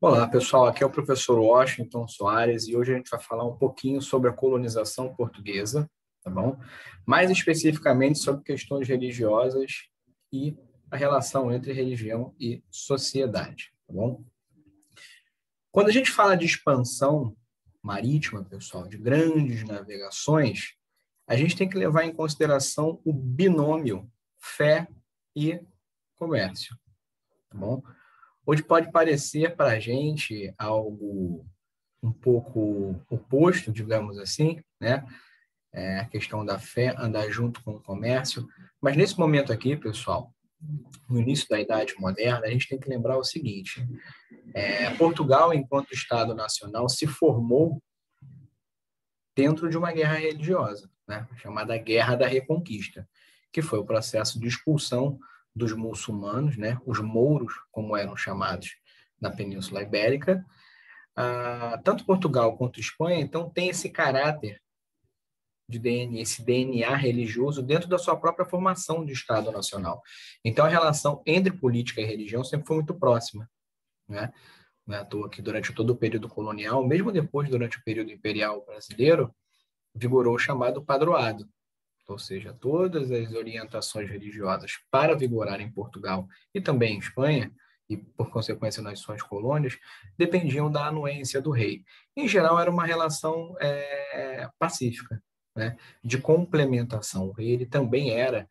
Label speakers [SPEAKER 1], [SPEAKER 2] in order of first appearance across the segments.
[SPEAKER 1] Olá, pessoal. Aqui é o professor Washington Soares e hoje a gente vai falar um pouquinho sobre a colonização portuguesa, tá bom? Mais especificamente sobre questões religiosas e a relação entre religião e sociedade, tá bom? Quando a gente fala de expansão marítima, pessoal, de grandes navegações, a gente tem que levar em consideração o binômio fé e comércio, tá bom? Hoje pode parecer para a gente algo um pouco oposto, digamos assim, né? A questão da fé andar junto com o comércio. Mas nesse momento aqui, pessoal, no início da Idade Moderna, a gente tem que lembrar o seguinte: Portugal, enquanto Estado nacional, se formou dentro de uma guerra religiosa, né? Chamada Guerra da Reconquista, que foi o processo de expulsão dos muçulmanos, né? Os mouros, como eram chamados na Península Ibérica. Tanto Portugal quanto Espanha, então, tem esse caráter de DNA, esse DNA religioso dentro da sua própria formação de Estado nacional. Então, a relação entre política e religião sempre foi muito próxima, né? Não é à toa que durante todo o período colonial, mesmo depois, durante o período imperial brasileiro, vigorou o chamado padroado, ou seja, todas as orientações religiosas para vigorar em Portugal e também em Espanha, e por consequência nas suas colônias, dependiam da anuência do rei. Em geral, era uma relação pacífica, né, de complementação. O rei ele também era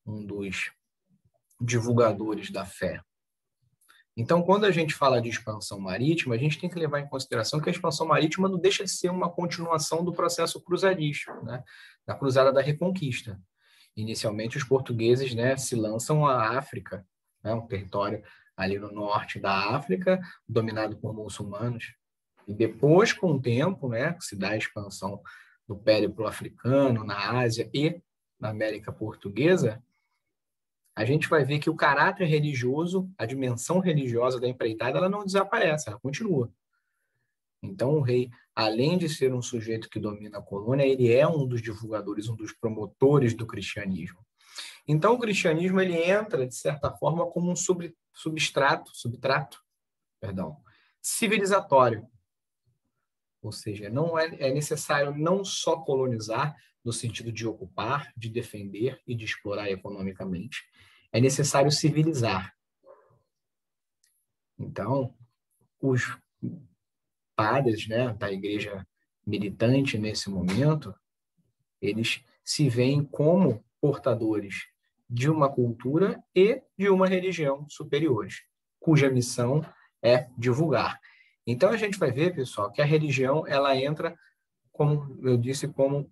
[SPEAKER 1] um dos divulgadores da fé. Então, quando a gente fala de expansão marítima, a gente tem que levar em consideração que a expansão marítima não deixa de ser uma continuação do processo cruzadístico, né, da Cruzada da Reconquista. Inicialmente, os portugueses, né, se lançam à África, né, um território ali no norte da África, dominado por muçulmanos. E depois, com o tempo, né, se dá a expansão do périplo africano na Ásia e na América Portuguesa, a gente vai ver que o caráter religioso, a dimensão religiosa da empreitada, ela não desaparece, ela continua. Então, o rei, além de ser um sujeito que domina a colônia, ele é um dos divulgadores, um dos promotores do cristianismo. Então, o cristianismo ele entra, de certa forma, como um substrato, civilizatório. Ou seja, não é necessário não só colonizar, no sentido de ocupar, de defender e de explorar economicamente. É necessário civilizar. Então, os padres, né, da igreja militante nesse momento, eles se veem como portadores de uma cultura e de uma religião superiores, cuja missão é divulgar. Então a gente vai ver, pessoal, que a religião ela entra, como eu disse, como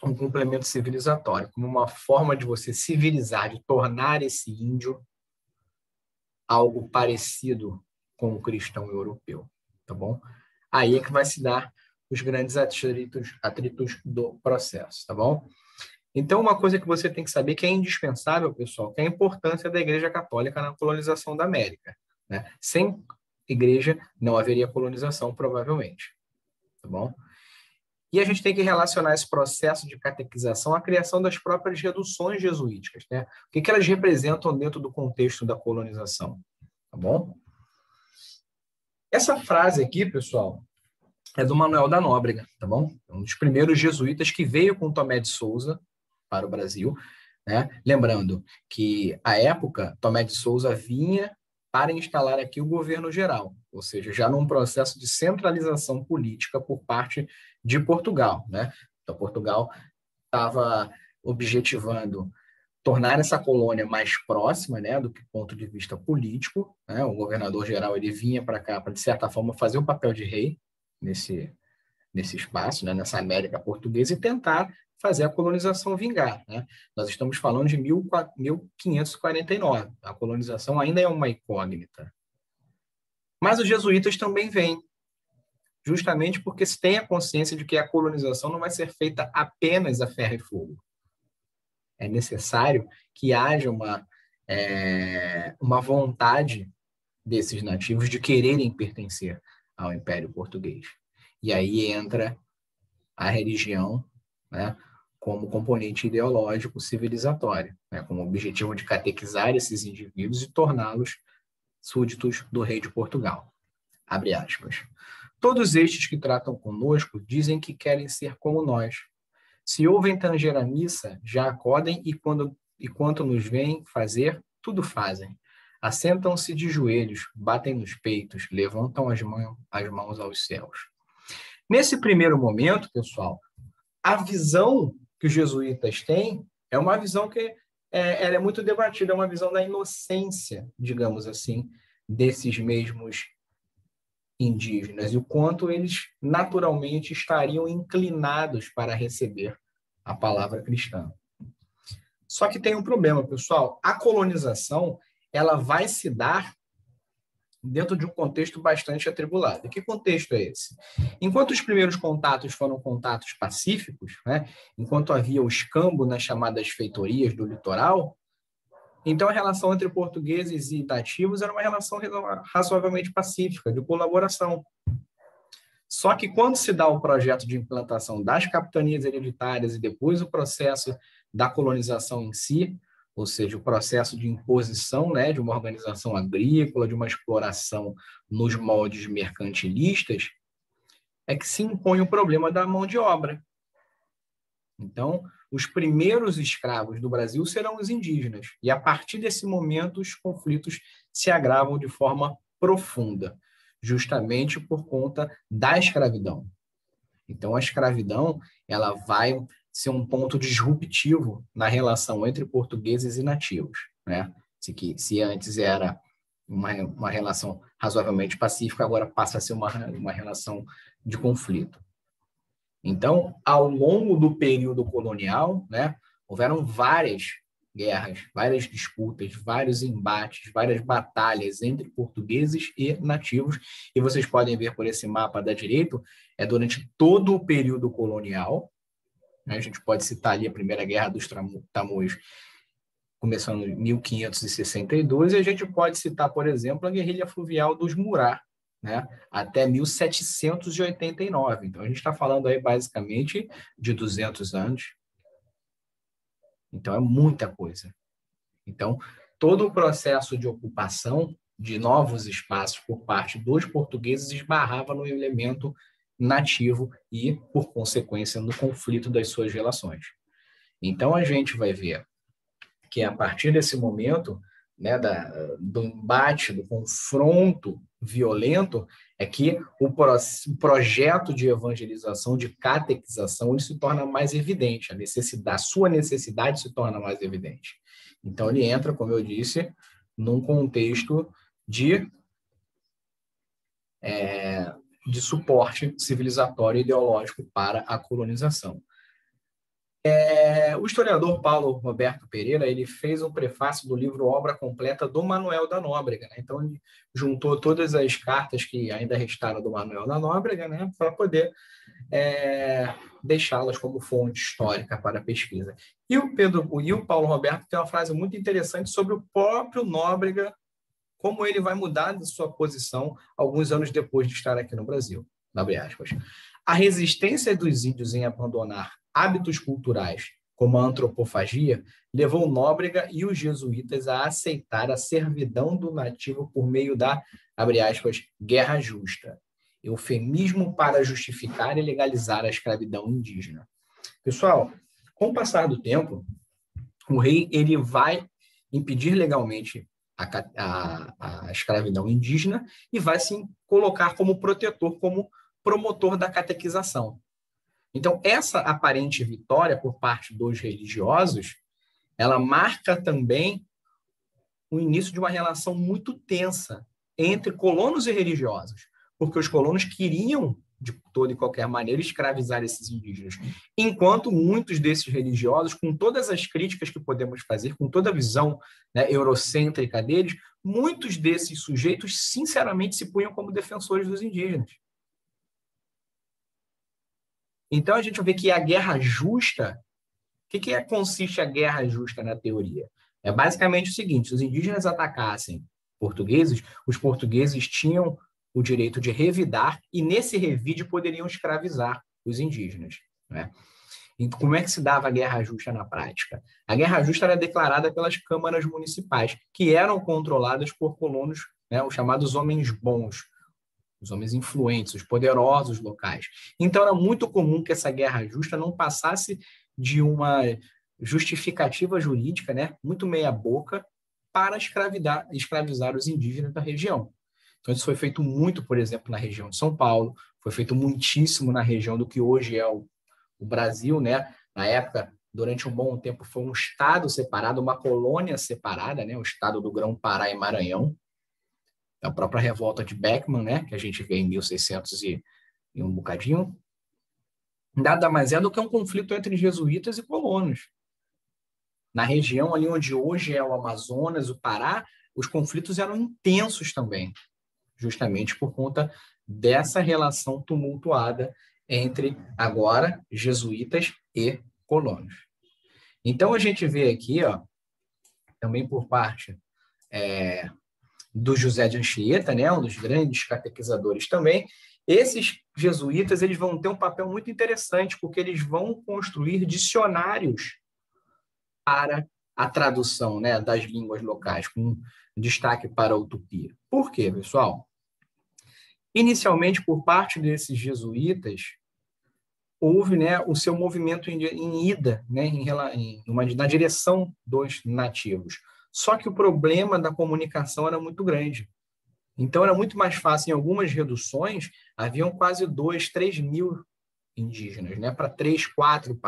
[SPEAKER 1] um complemento civilizatório, como uma forma de você civilizar, de tornar esse índio algo parecido com o cristão europeu, tá bom? Aí é que vai se dar os grandes atritos do processo, tá bom? Então, uma coisa que você tem que saber que é indispensável, pessoal, que é a importância da Igreja Católica na colonização da América, né? Sem igreja não haveria colonização, provavelmente, tá bom? E a gente tem que relacionar esse processo de catequização à criação das próprias reduções jesuíticas, né? O que elas representam dentro do contexto da colonização, tá bom? Essa frase aqui, pessoal, é do Manuel da Nóbrega, tá bom? É um dos primeiros jesuítas que veio com Tomé de Souza para o Brasil, né? Lembrando que, à época, Tomé de Souza vinha para instalar aqui o governo geral, ou seja, já num processo de centralização política por parte de Portugal, né? Então, Portugal estava objetivando tornar essa colônia mais próxima, né, do ponto de vista político, né? O governador geral ele vinha para cá para de certa forma fazer o papel de rei nesse espaço, né, nessa América portuguesa e tentar fazer a colonização vingar, né? Nós estamos falando de 1549. A colonização ainda é uma incógnita. Mas os jesuítas também vêm, justamente porque se tem a consciência de que a colonização não vai ser feita apenas a ferro e fogo. É necessário que haja uma vontade desses nativos de quererem pertencer ao Império Português. E aí entra a religião, né, como componente ideológico civilizatório, né, com o objetivo de catequizar esses indivíduos e torná-los súditos do rei de Portugal. Abre aspas. Todos estes que tratam conosco dizem que querem ser como nós. Se ouvem tanger a missa, já acodem e quanto nos veem fazer, tudo fazem. Assentam-se de joelhos, batem nos peitos, levantam as mãos aos céus. Nesse primeiro momento, pessoal, a visão que os jesuítas têm é uma visão que ela é muito debatida, é uma visão da inocência, digamos assim, desses mesmos indígenas e o quanto eles naturalmente estariam inclinados para receber a palavra cristã. Só que tem um problema, pessoal. A colonização ela vai se dar dentro de um contexto bastante atribulado. E que contexto é esse? Enquanto os primeiros contatos foram contatos pacíficos, né, enquanto havia o escambo nas chamadas feitorias do litoral, então a relação entre portugueses e nativos era uma relação razoavelmente pacífica, de colaboração. Só que quando se dá o projeto de implantação das capitanias hereditárias e depois o processo da colonização em si, ou seja, o processo de imposição, né, de uma organização agrícola, de uma exploração nos moldes mercantilistas, é que se impõe o problema da mão de obra. Então, os primeiros escravos do Brasil serão os indígenas, e a partir desse momento os conflitos se agravam de forma profunda, justamente por conta da escravidão. Então, a escravidão ela vai ser um ponto disruptivo na relação entre portugueses e nativos, né? Se antes era uma relação razoavelmente pacífica, agora passa a ser uma relação de conflito. Então, ao longo do período colonial, né, houveram várias guerras, várias disputas, vários embates, várias batalhas entre portugueses e nativos, e vocês podem ver por esse mapa da direita, durante todo o período colonial, né, a gente pode citar ali a Primeira Guerra dos Tamoios, começando em 1562, e a gente pode citar, por exemplo, a guerrilha fluvial dos Murá, né, até 1789. Então, a gente está falando aí basicamente de 200 anos. Então, é muita coisa. Então, todo o processo de ocupação de novos espaços por parte dos portugueses esbarrava no elemento nativo e, por consequência, no conflito das suas relações. Então, a gente vai ver que, a partir desse momento, né, do embate, do confronto violento, é que o projeto de evangelização, de catequização, ele se torna mais evidente, a sua necessidade se torna mais evidente. Então, ele entra, como eu disse, num contexto de suporte civilizatório e ideológico para a colonização. O historiador Paulo Roberto Pereira ele fez um prefácio do livro Obra Completa do Manuel da Nóbrega, né? Então, ele juntou todas as cartas que ainda restaram do Manuel da Nóbrega, né, para poder deixá-las como fonte histórica para a pesquisa. E o Paulo Roberto tem uma frase muito interessante sobre o próprio Nóbrega, como ele vai mudar de sua posição alguns anos depois de estar aqui no Brasil. Abre aspas. A resistência dos índios em abandonar hábitos culturais, como a antropofagia, levou Nóbrega e os jesuítas a aceitar a servidão do nativo por meio da, abre aspas, guerra justa, eufemismo para justificar e legalizar a escravidão indígena. Pessoal, com o passar do tempo, o rei ele vai impedir legalmente a escravidão indígena e vai se colocar como protetor, como promotor da catequização. Então, essa aparente vitória por parte dos religiosos, ela marca também o início de uma relação muito tensa entre colonos e religiosos, porque os colonos queriam, de toda e qualquer maneira, escravizar esses indígenas, enquanto muitos desses religiosos, com todas as críticas que podemos fazer, com toda a visão, né, eurocêntrica deles, muitos desses sujeitos, sinceramente, se punham como defensores dos indígenas. Então, a gente vê que a guerra justa, o que consiste a guerra justa na teoria? É basicamente o seguinte, se os indígenas atacassem portugueses, os portugueses tinham o direito de revidar e, nesse revide, poderiam escravizar os indígenas, né? Então, como é que se dava a guerra justa na prática? A guerra justa era declarada pelas câmaras municipais, que eram controladas por colonos, né, os chamados homens bons, os homens influentes, os poderosos locais. Então, era muito comum que essa guerra justa não passasse de uma justificativa jurídica, né, muito meia-boca, para escravizar os indígenas da região. Então, isso foi feito muito, por exemplo, na região de São Paulo, foi feito muitíssimo na região do que hoje é o Brasil, né? Na época, durante um bom tempo, foi um estado separado, uma colônia separada, né? O estado do Grão-Pará e Maranhão. A própria revolta de Beckmann, né? Que a gente vê em 1600 e um bocadinho. Nada mais é do que um conflito entre jesuítas e colonos. Na região ali onde hoje é o Amazonas, o Pará, os conflitos eram intensos também, justamente por conta dessa relação tumultuada entre, agora, jesuítas e colonos. Então, a gente vê aqui, ó, também por parte do José de Anchieta, né, um dos grandes catequizadores também, esses jesuítas eles vão ter um papel muito interessante, porque eles vão construir dicionários para a tradução, né, das línguas locais, com destaque para a utopia. Por quê, pessoal? Inicialmente, por parte desses jesuítas, houve, né, o seu movimento em ida, né, na direção dos nativos. Só que o problema da comunicação era muito grande. Então, era muito mais fácil, em algumas reduções, haviam quase 2, 3 mil indígenas, né, para 3, 4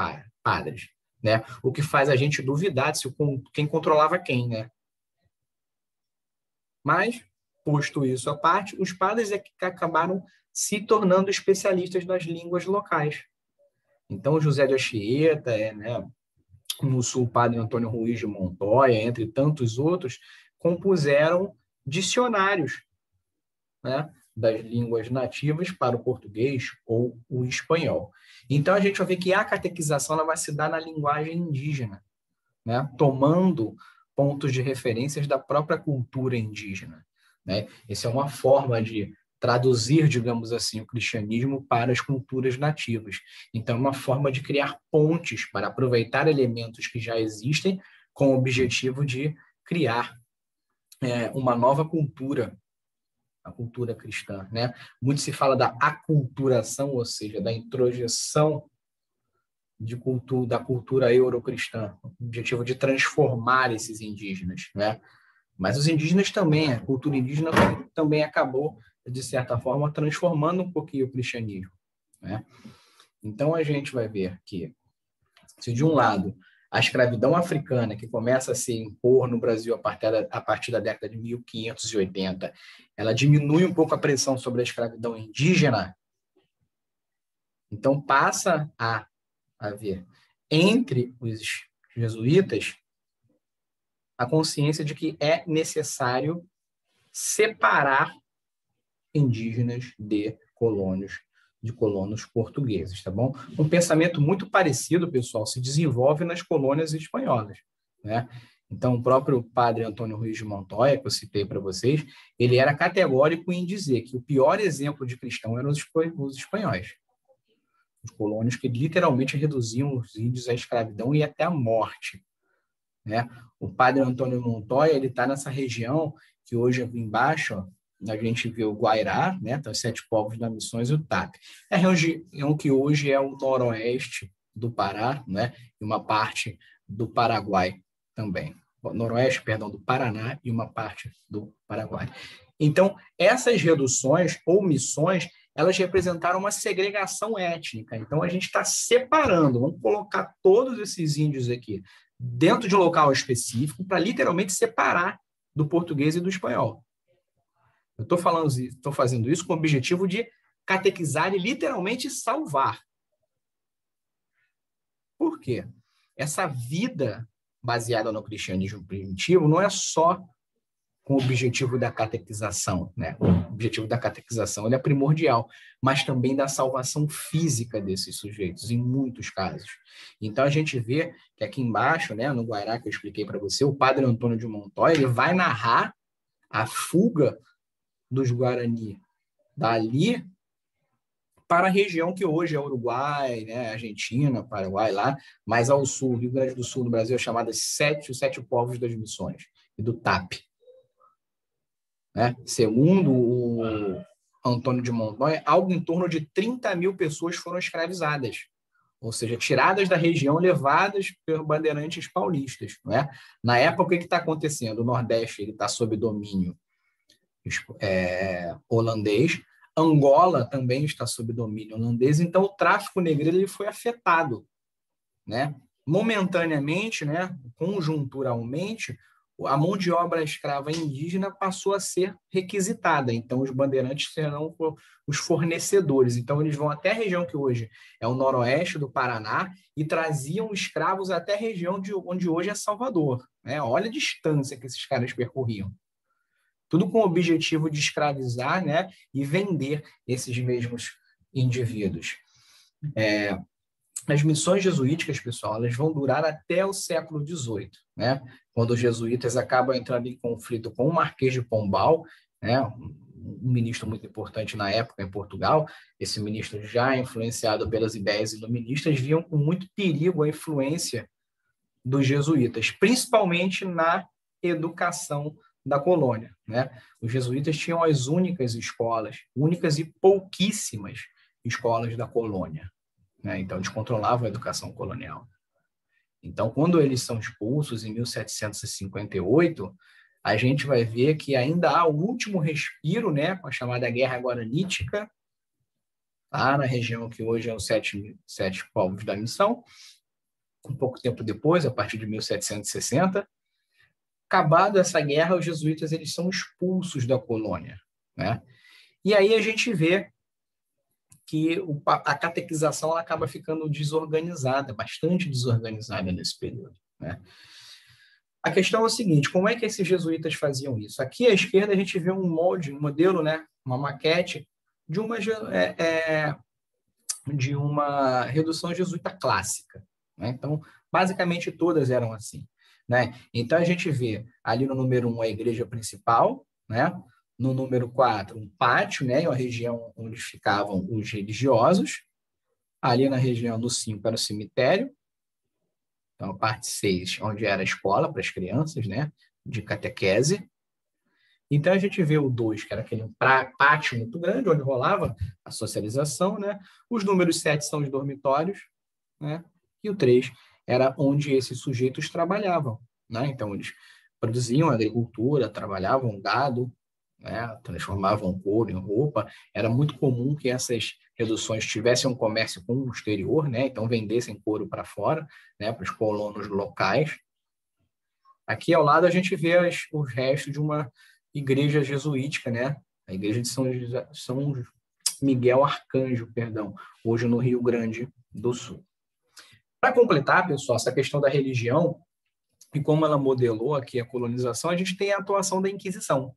[SPEAKER 1] padres, né, o que faz a gente duvidar se quem controlava quem, né. Mas, posto isso à parte, os padres é que acabaram se tornando especialistas nas línguas locais. Então, José de Anchieta, né, no sul, o padre Antônio Ruiz de Montoya, entre tantos outros, compuseram dicionários, né, das línguas nativas para o português ou o espanhol. Então, a gente vai ver que a catequização ela vai se dar na linguagem indígena, né, tomando pontos de referências da própria cultura indígena, né? Essa é uma forma de traduzir, digamos assim, o cristianismo para as culturas nativas. Então, é uma forma de criar pontes para aproveitar elementos que já existem com o objetivo de criar uma nova cultura, a cultura cristã, né? Muito se fala da aculturação, ou seja, da introjeção da cultura eurocristã, com o objetivo de transformar esses indígenas, né? Mas os indígenas também, a cultura indígena também acabou, de certa forma, transformando um pouquinho o cristianismo, né? Então, a gente vai ver que, se de um lado, a escravidão africana, que começa a se impor no Brasil a partir da década de 1580, ela diminui um pouco a pressão sobre a escravidão indígena, então passa a haver entre os jesuítas a consciência de que é necessário separar indígenas de colonos portugueses, tá bom? Um pensamento muito parecido, pessoal, se desenvolve nas colônias espanholas, né? Então, o próprio padre Antônio Ruiz de Montoya, que eu citei para vocês, ele era categórico em dizer que o pior exemplo de cristão eram os espanhóis, os colônios que literalmente reduziam os índios à escravidão e até à morte, né? O padre Antônio Montoya, ele está nessa região que hoje aqui embaixo, ó, a gente vê o Guairá, né? Então, os 7 povos das Missões e o TAP. É a região que hoje é o noroeste do Pará, né? E uma parte do Paraguai também. Noroeste, perdão, do Paraná e uma parte do Paraguai. Então, essas reduções ou missões, elas representaram uma segregação étnica. Então, a gente está separando, vamos colocar todos esses índios aqui dentro de um local específico para literalmente separar do português e do espanhol. Eu estou fazendo isso com o objetivo de catequizar e literalmente salvar. Por quê? Essa vida baseada no cristianismo primitivo não é só com o objetivo da catequização, né? O objetivo da catequização ele é primordial, mas também da salvação física desses sujeitos, em muitos casos. Então, a gente vê que aqui embaixo, né, no Guairá, que eu expliquei para você, o padre Antônio de Montoya ele vai narrar a fuga dos Guarani dali para a região que hoje é Uruguai, né, Argentina, Paraguai, lá, mais ao sul, Rio Grande do Sul, no Brasil, é chamada os sete povos das missões, e do TAP. Né? Segundo Antônio de Montanha, algo em torno de 30 mil pessoas foram escravizadas, ou seja, tiradas da região, levadas pelos bandeirantes paulistas. Não é? Na época, o que está acontecendo? O Nordeste está sob domínio holandês, Angola também está sob domínio holandês, então o tráfico negreiro ele foi afetado, né? Momentaneamente, né, conjunturalmente, a mão de obra escrava indígena passou a ser requisitada. Então, os bandeirantes serão os fornecedores. Então, eles vão até a região que hoje é o noroeste do Paraná e traziam escravos até a região onde hoje é Salvador. Né? Olha a distância que esses caras percorriam. Tudo com o objetivo de escravizar, né, e vender esses mesmos indivíduos. As missões jesuíticas, pessoal, elas vão durar até o século XVIII, né? Quando os jesuítas acabam entrando em conflito com o Marquês de Pombal, né? Um ministro muito importante na época em Portugal. Esse ministro, já influenciado pelas ideias iluministas, viam com muito perigo a influência dos jesuítas, principalmente na educação da colônia, né? Os jesuítas tinham as únicas escolas, únicas e pouquíssimas escolas da colônia. Né? Então, eles controlavam a educação colonial. Então, quando eles são expulsos em 1758, a gente vai ver que ainda há o último respiro, né, com a chamada Guerra Guaranítica, lá na região que hoje é os sete povos da missão. Um pouco tempo depois, a partir de 1760, acabada essa guerra, os jesuítas eles são expulsos da colônia. Né? E aí a gente vê que a catequização ela acaba ficando desorganizada, bastante desorganizada nesse período. Né? A questão é o seguinte, como é que esses jesuítas faziam isso? Aqui à esquerda a gente vê um molde, um modelo, né? Uma maquete de uma redução jesuíta clássica. Né? Então, basicamente todas eram assim. Né? Então, a gente vê ali no número 1 a igreja principal, né? No número 4, um pátio, né? Uma região onde ficavam os religiosos. Ali na região do 5 era o cemitério. Então, a parte 6, onde era a escola para as crianças, né? De catequese. Então, a gente vê o 2, que era aquele pátio muito grande, onde rolava a socialização, né? Os números 7 são os dormitórios, né? E o 3 era onde esses sujeitos trabalhavam, né? Então, eles produziam agricultura, trabalhavam gado, né? Transformavam couro em roupa. Era muito comum que essas reduções tivessem um comércio com o exterior, né? Então, vendessem couro para fora, né? Para os colonos locais. Aqui ao lado a gente vê os restos de uma igreja jesuítica, né? A igreja de São Miguel Arcanjo, perdão, hoje no Rio Grande do Sul. Para completar, pessoal, essa questão da religião e como ela modelou aqui a colonização, a gente tem a atuação da Inquisição.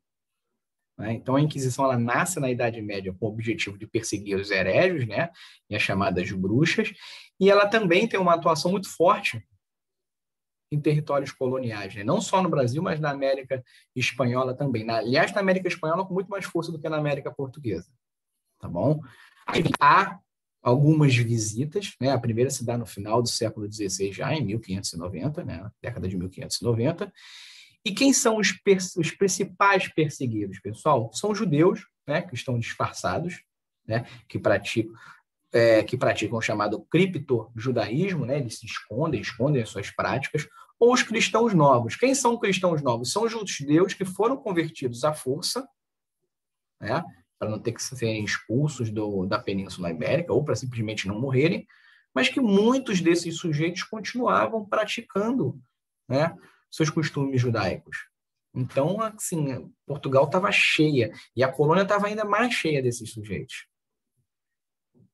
[SPEAKER 1] Né? Então, a Inquisição ela nasce na Idade Média com o objetivo de perseguir os hereges, né? E as chamadas bruxas, e ela também tem uma atuação muito forte em territórios coloniais, né? Não só no Brasil, mas na América Espanhola também. Aliás, na América Espanhola com muito mais força do que na América Portuguesa. Tá bom? Há algumas visitas, né? A primeira se dá no final do século XVI, já em 1590, né? Década de 1590. E quem são os principais perseguidos, pessoal? São os judeus, né? Que estão disfarçados, né? Que praticam o chamado criptojudaísmo, né? Eles se escondem as suas práticas, ou os cristãos novos. Quem são cristãos novos? São os judeus que foram convertidos à força, né? Para não ter que serem expulsos da Península Ibérica, ou para simplesmente não morrerem, mas que muitos desses sujeitos continuavam praticando, né, seus costumes judaicos. Então, assim, Portugal estava cheia, e a colônia estava ainda mais cheia desses sujeitos.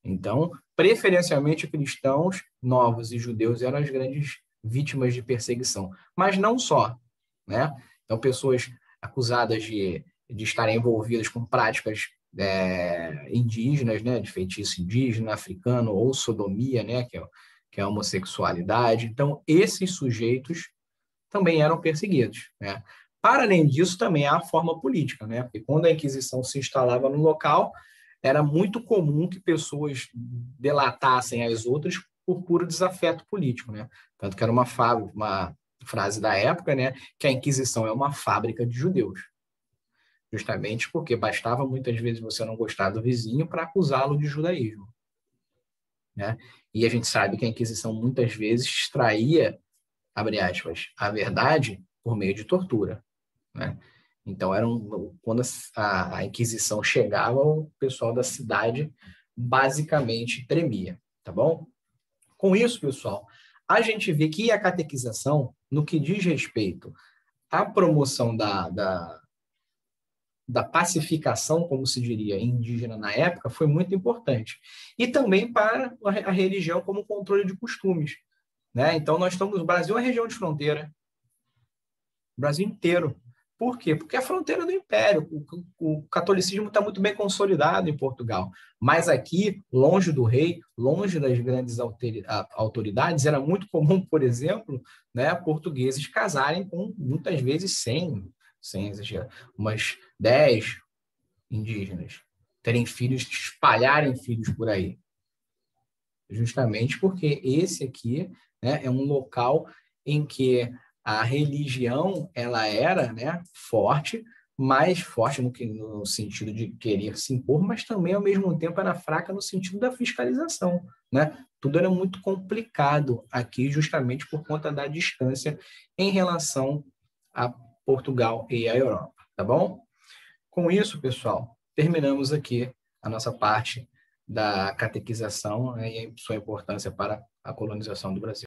[SPEAKER 1] Então, preferencialmente cristãos novos e judeus eram as grandes vítimas de perseguição. Mas não só, né? Então, pessoas acusadas de estarem envolvidas com práticas indígenas, né? De feitiço indígena, africano, ou sodomia, né? Que é a homossexualidade. Então, esses sujeitos também eram perseguidos, né? Para além disso, também há a forma política, né? Porque quando a Inquisição se instalava no local, era muito comum que pessoas delatassem as outras por puro desafeto político, né? Tanto que era uma frase da época, né? Que a Inquisição é uma fábrica de judeus. justamente porque bastava muitas vezes você não gostar do vizinho para acusá-lo de judaísmo, né? E a gente sabe que a Inquisição muitas vezes extraía, abre aspas, a verdade por meio de tortura, né? Então, quando a Inquisição chegava, o pessoal da cidade basicamente tremia, tá bom? Com isso, pessoal, a gente vê que a catequização, no que diz respeito à promoção da pacificação, como se diria, indígena na época, foi muito importante. E também para a religião como controle de costumes, né? Então, nós estamos, o Brasil é uma região de fronteira, o Brasil inteiro. Por quê? Porque é a fronteira do Império. O catolicismo está muito bem consolidado em Portugal. Mas aqui, longe do rei, longe das grandes autoridades, era muito comum, por exemplo, né, portugueses casarem com, muitas vezes, 100 exagerar, umas 10 indígenas, terem filhos, espalharem filhos por aí. Justamente porque esse aqui, né, é um local em que a religião ela era, né, forte, mais forte no sentido de querer se impor, mas também, ao mesmo tempo, era fraca no sentido da fiscalização, né? Tudo era muito complicado aqui, justamente por conta da distância em relação a Portugal e a Europa, tá bom? Com isso, pessoal, terminamos aqui a nossa parte da catequização, né, e a sua importância para a colonização do Brasil.